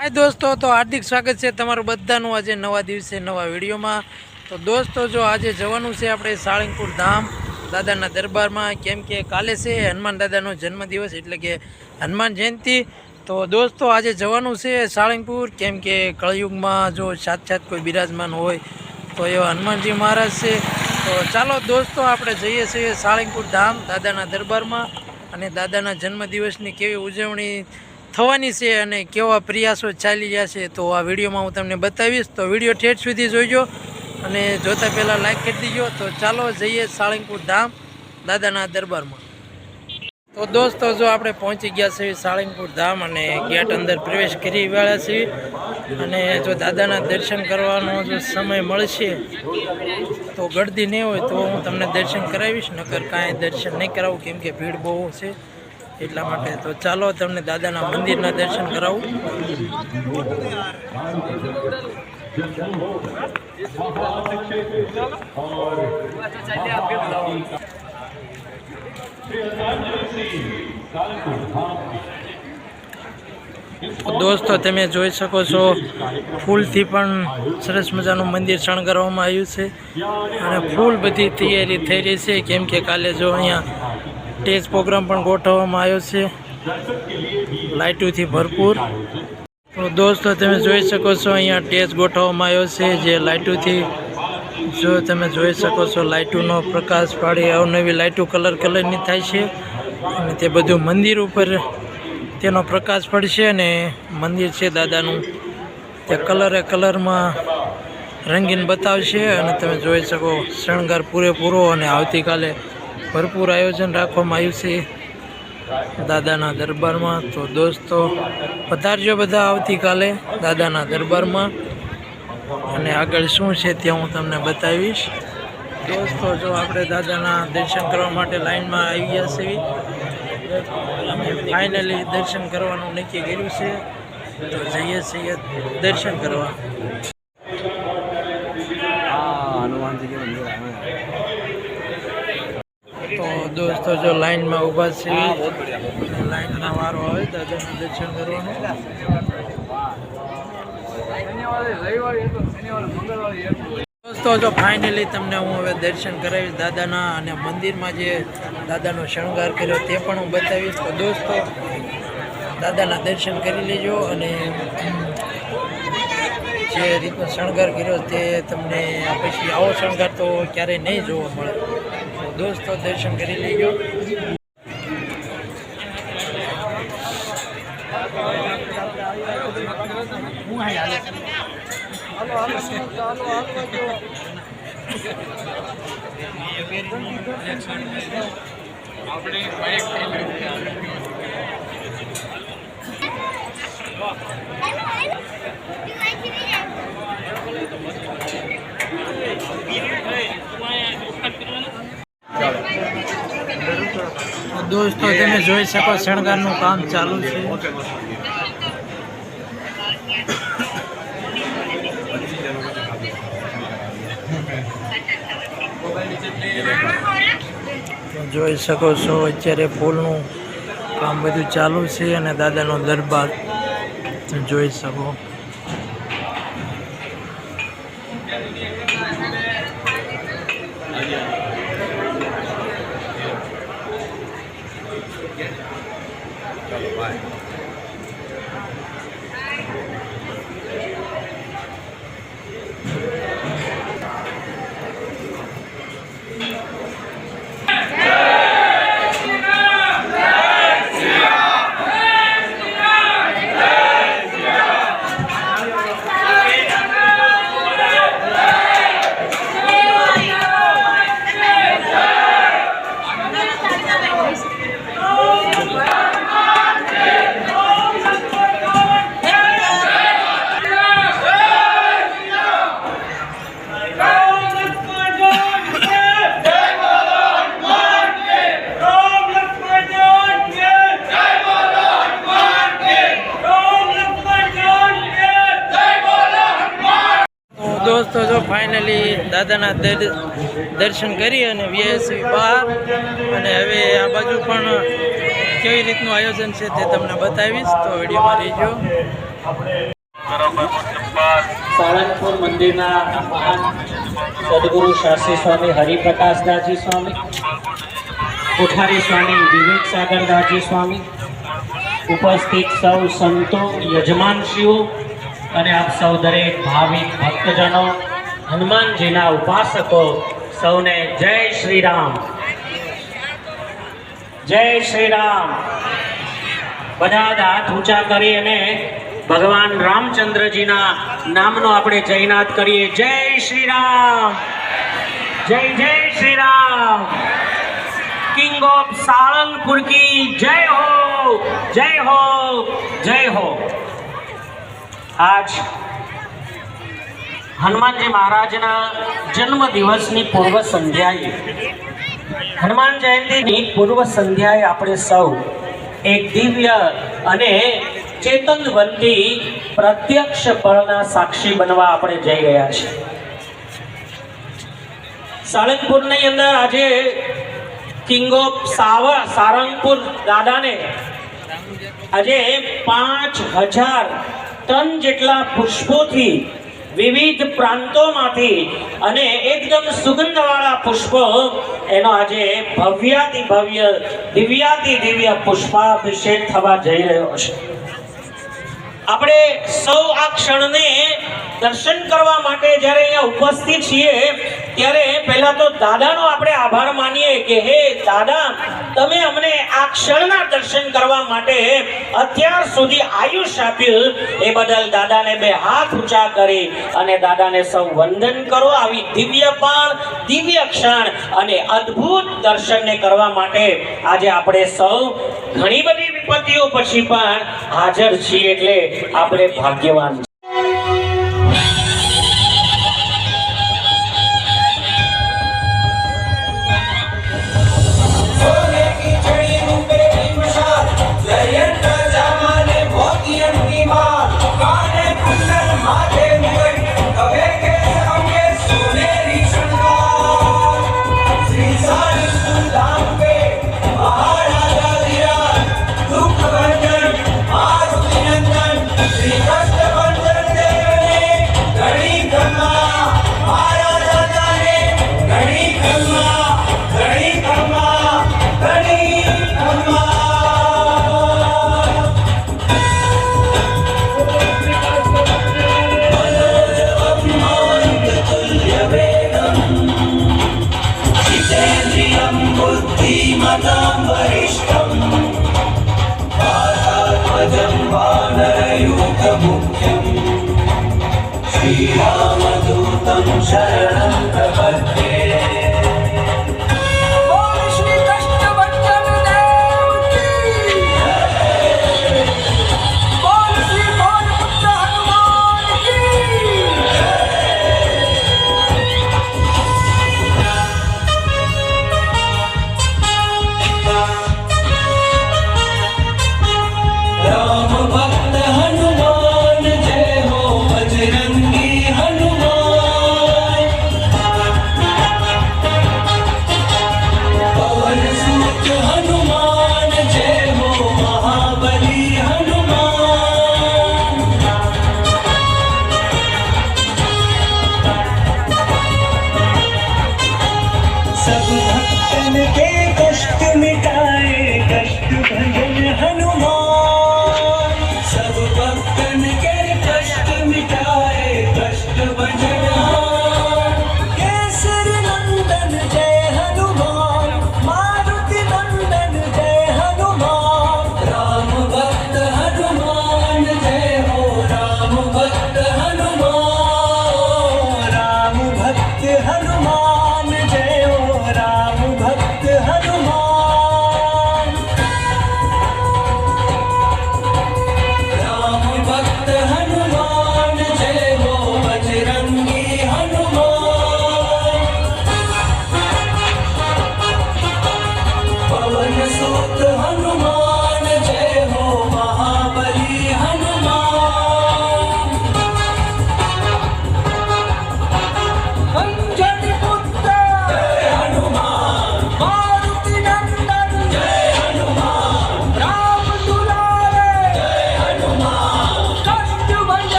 हाय दोस्तों, तो हार्दिक स्वागत है तमारू बधानु आज नवा दिवसे नवा विडियो में। तो दोस्तों जो आज जवानुं छे आपणे साळंगपुर धाम दादाना दरबार में, केम के काले से हनुमान दादानो जन्मदिवस एटले के हनुमान जयंती। तो दोस्तों आज जवानुं छे साळंगपुर, केम के कलयुग में जो साक्षात कोई बिराजमान होय तो ये हनुमानजी महाराज से। तो चलो दोस्तों आपणे जईए छीए साळंगपुर धाम दादाना दरबार में अने दादाना जन्मदिवसनी केवी उजवणी थवानी छे अने केवा प्रयासों चाली रह्या छे तो आ विडियो में हूँ तमने बतावीश। तो विडियो ठेठ सुधी जोजो अने जोता पहला लाइक कर दीजो। तो चलो जईए साळंगपुर धाम दादाना दरबार में। तो दोस्तों जो आपणे पहुंची गया छे साळंगपुर धाम अने गेट अंदर प्रवेश करी वाळा छे अने जो दादाना दर्शन करवानो जो समय मळशे तो गर्दी नहीं होय तो हूँ तमने दर्शन करावीश, नकर कांई दर्शन नहीं करावुं केम के भीड़ बहु छे એટલા માટે। तो ચાલો તમને દાદાના મંદિરના દર્શન કરાવું। दोस्तों તમે જોઈ શકો છો ફૂલથી પણ સરસ મજાનું મંદિર શણગારવામાં આવ્યું છે અને ફૂલ બધી તૈયારી થઈ રહી છે કેમ કે કાલે જો અહીંયા स्टेज प्रोग्राम पण गोठववामां आव्यो छे लाइटोथी भरपूर। तो दोस्तों तमे जोई शको छो अहींया स्टेज गोठववामां आव्यो छे जे लाइटोथी जो तमे जोई शको छो लाइटोनो प्रकाश पाड़ी अवनवी लाइटो कलरनी थाय छे अने ते बधुं मंदिर उपर तेनो प्रकाश पड़शे अने मंदिर छे दादानुं ते कलरमा रंगीन बतावशे अने तमे जोई शको शणगार पूरेपूरो अने आवतीकाले भरपूर आयोजन राखवामां आव्युं छे दादाना दरबार में। तो दोस्तों पधारजो बधा आवतीकाले दादाना दरबार में अने आगळ शुं छे ते हुं तमने बतावीश। दोस्तों जो आपणे दादाना दर्शन करवा माटे लाइन में आई गया छे अमे फाइनली दर्शन करवानुं नक्की कर्युं छे तो जईए छीए दर्शन करवा। तो दोस्तों जो लाइन में ऊभा छे लाइन में वारो आवे दादाना दर्शन करवानो। दोस्तों जो फाइनली तमने हूँ हवे दर्शन करावीश दादाना अने मंदिर में जे दादानो शणगार कर्यो ते पण हूँ बतावीश। तो दोस्तों दादाना दर्शन करी लेजो अने जे रीतनो शणगार कर्यो ते तमने पछी आवो शणगार तो क्यारे नहीं जोवा मळे। दोस्तों दर्शन करी लीजो। दोस्तों તમે જોઈ શકો શણગારનું કામ ચાલુ છે। જોઈ શકો છો અત્યારે ફૂલનું કામ બધું ચાલુ છે અને દાદાનો દરબાર જોઈ શકો। दोस्तों जो फाइनली दादाना दर्शन करी अने वीआईपी बहार अने हवे आ बाजू पण केवी रीतनुं आयोजन छे ते तमने बतावीश। तो विडियो में रहीजो। સાળંગપુર મંદિરના મહાન સદગુરુ શાસ્ત્રી સ્વામી હરિપ્રકાશદાસજી સ્વામી, કોઠારી સ્વામી વિવેક સાગરદાસજી સ્વામી, ઉપસ્થિત સૌ સંતો, યજમાનશ્રીઓ અને આપ સૌ દરેક ભાવિક ભક્તજનો, હનુમાનજીના ઉપાસકો સૌને જય શ્રી રામ, જય શ્રી રામ. બધા જ હાથ ઊંચા કરી અને ભગવાન રામચંદ્રજીના નામનો આપણે જયનાદ કરીએ. જય શ્રી રામ, જય જય શ્રી રામ. કિંગ ઓફ સાળંગપુર કી જય હો, જય હો, જય હો. આજ હનુમાનજી મહારાજના જન્મ દિવસની પૂર્વ સંધ્યાએ, હનુમાન જયંતિની પૂર્વ સંધ્યાએ આપણે સૌ એક દિવ્ય અને ચેતનવંતી પ્રત્યક્ષ ફળના સાક્ષી બનવા આપણે જઈ રહ્યા છીએ. સાળંગપુરની અંદર આજે કિંગ ઓફ સારંગપુર દાદાને આજે 5000 ટન જેટલા પુષ્પોથી વિવિધ પ્રાંતોમાંથી અને એકદમ સુગંધવાળા પુષ્પો, એનો આજે ભવ્યાતિ ભવ્ય દિવ્યાતિ દિવ્ય પુષ્પાભિષેક થવા જઈ રહ્યો છે. આપણે સૌ આ ક્ષણને દર્શન કરવા માટે જ્યારે અહીંયા ઉપસ્થિત છીએ ત્યારે પહેલા તો દાદાનો આપણે આભાર માનીએ કે હે દાદા, તમે અમને આ ક્ષણના દર્શન કરવા માટે અત્યાર સુધી આયુષ્ય આપ્યું, એ બદલ દાદાને 2 હાથ ઊંચા કરી અને દાદાને સૌ વંદન કરો. આવી દિવ્ય પણ દિવ્ય ક્ષણ અને અદ્ભુત દર્શનને કરવા માટે આજે આપણે સૌ ઘણી બધી વિપત્તિઓ પછી પણ હાજર છીએ, એટલે આપણે ભાગ્યવાન. श्रीरामदूतं शरणं प्रपद्ये.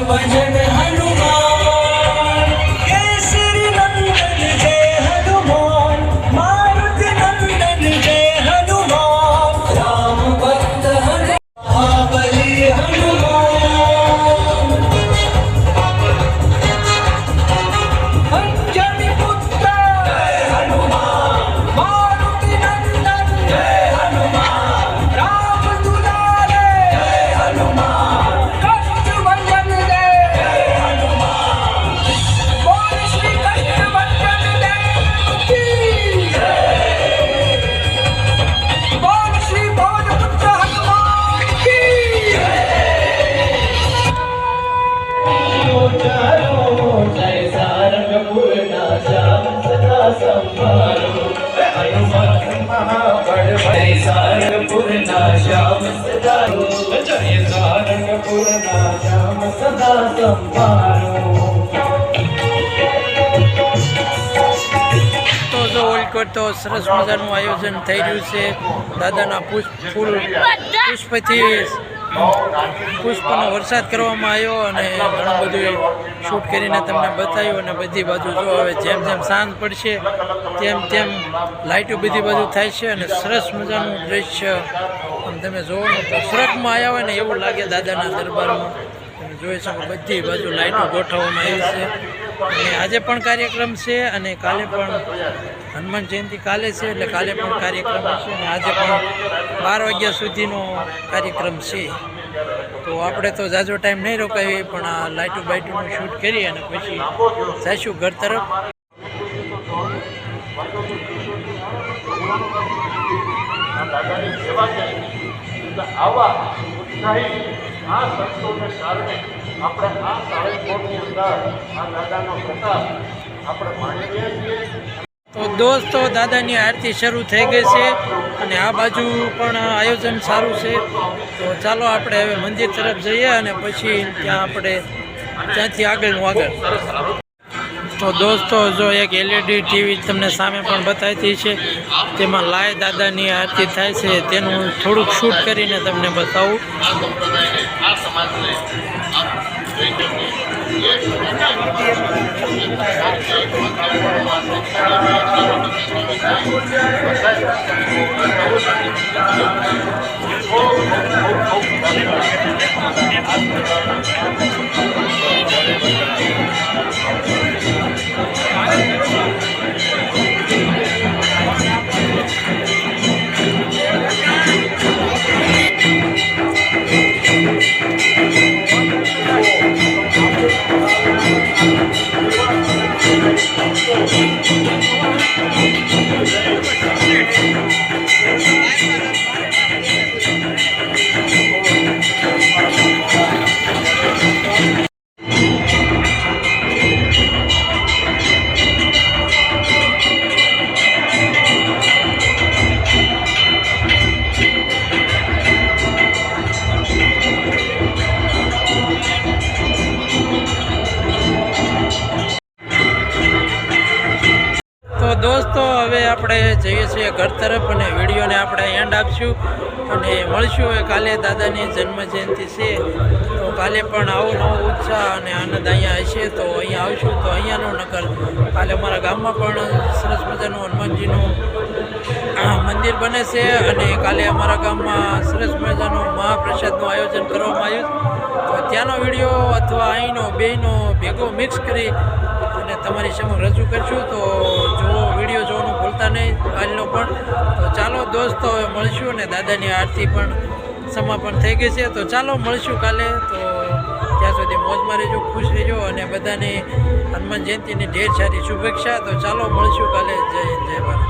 भजन हनुमान केसरी नंदन जय हनुमान मारुति नंदन जय हनुमान राम भक्त महाबली हनुमान अंजनी पुत्र जय हनुमान मारुति नंदन जय हनुमान राम दुलारे जय हनुमान कष्ट भंजन दे जय हनुमान बोल श्री कष्ट भंजन देव की जय बोल श्री भोजपुत्र हनुमान की जय सारंगपुर श्याम सदा संभारो हनुमान महाबल जय सारंगपुर श्याम सदा जय सारंगपुर श्याम सदा संभारो તો જો ઓલકોટ તો સરસ મજાનું આયોજન થઈ રહ્યું છે દાદાના પુષ્પનો વરસાદ કરવામાં આવ્યો અને ઘણું બધું શૂટ કરીને તમને બતાવ્યું અને બધી બાજુ જો હવે જેમ જેમ સાંજ પડશે તેમ તેમ લાઇટો બધી બાજુ થાય છે અને સરસ મજાનું દૃશ્ય તમે જોવો ને તો સ્વર્ગમાં આવ્યા હોય ને એવું લાગે દાદાના દરબારમાં. તમે જોઈ શકો બધી બાજુ લાઇટો ગોઠવવામાં આવી છે અને આજે પણ કાર્યક્રમ છે અને કાલે પણ હનુમાન જયંતિ કાલે છે એટલે કાલે પણ કાર્યક્રમ છે અને આજે પણ 12 વાગ્યા સુધીનો કાર્યક્રમ છે. તો આપણે તો જાજો ટાઈમ નહીં રોકાવી પણ આ લાઇટો બાઇટોનું શૂટ કરી અને પછી જઈશું ઘર તરફ. દાદાની સેવા કરીએ એટલે આવા ઉત્સાહી આ સંતોને કારણે આપણે આ સાળંગપુરની અંદર આ દાદાનો પ્રતાપ આપણે માણીએ છીએ. તો દોસ્તો દાદાની આરતી શરૂ થઈ ગઈ છે અને આ બાજુ પણ આયોજન સારું છે. તો ચાલો આપણે હવે મંદિર તરફ જઈએ અને પછી ત્યાંથી આગળનું આગળ. તો દોસ્તો જો એક LED ટીવી તમને સામે પણ બતાવતી છે તેમાં લાય દાદાની આરતી થાય છે તેનું થોડુંક શૂટ કરીને તમને બતાવું. તો દોસ્તો હવે આપણે જઈએ છીએ ઘર તરફ અને વિડીયોને આપણે એન્ડ આપશું અને મળશું હવે કાલે દાદાની જન્મજયંતિ છે. તો કાલે પણ આવો નવો ઉત્સાહ અને આનંદ અહીંયા હશે તો અહીંયા આવશું તો અહીંયાનો નકલ કાલે અમારા ગામમાં પણ સરસ મજાનું હનુમાનજીનું મંદિર બને છે અને કાલે અમારા ગામમાં સરસ મજાનું મહાપ્રસાદનું આયોજન કરવામાં આવ્યું. તો ત્યાંનો વિડીયો અથવા અહીંનો બેયનો ભેગો મિક્સ કરી અને તમારી સમક્ષ રજૂ કરશું. તો વિડીયો જોવાનું ભૂલતા નહીં કાલનો પણ. તો ચાલો દોસ્તો હવે મળશું અને દાદાની આરતી પણ સમાપન થઈ ગઈ છે. તો ચાલો મળશું કાલે. તો ત્યાં સુધી મોજમાં રહેજો, ખુશ રહેજો અને બધાને હનુમાન જયંતિની ઢેર સારી શુભેચ્છા. તો ચાલો મળશું કાલે. જય હિન્દ, જય ભારત.